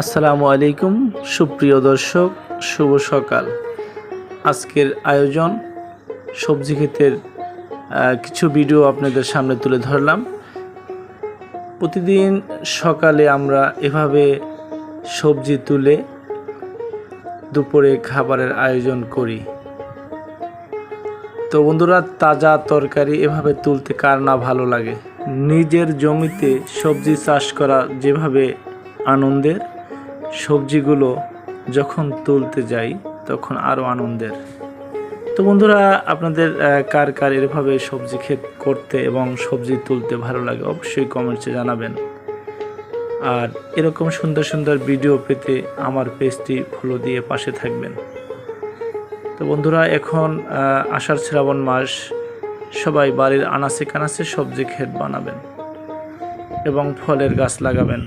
আসসালামু আলাইকুম সুপ্রিয় দর্শক, শুভ সকাল। আজকের আয়োজন সবজি ক্ষেতের কিছু ভিডিও আপনাদের সামনে তুলে ধরলাম। প্রতিদিন সকালে আমরা এভাবে সবজি তুলে দুপুরে খাবারের আয়োজন করি। তো বন্ধুরা, তাজা তরকারি এভাবে তুলতে কার না ভালো লাগে। নিজের জমিতে সবজি চাষ করা যেভাবে আনন্দের, সবজিগুলো যখন তুলতে যাই তখন আরও আনন্দের। তো বন্ধুরা, আপনাদের কার কার এভাবে সবজি ক্ষেত করতে এবং সবজি তুলতে ভালো লাগে অবশ্যই কমেন্টসে জানাবেন। আর এরকম সুন্দর সুন্দর ভিডিও পেতে আমার পেজটি ফলো দিয়ে পাশে থাকবেন। তো বন্ধুরা, এখন আষাঢ় শ্রাবণ মাস, সবাই বাড়ির আনাচে কানাচে সবজি ক্ষেত বানাবেন এবং ফলের গাছ লাগাবেন।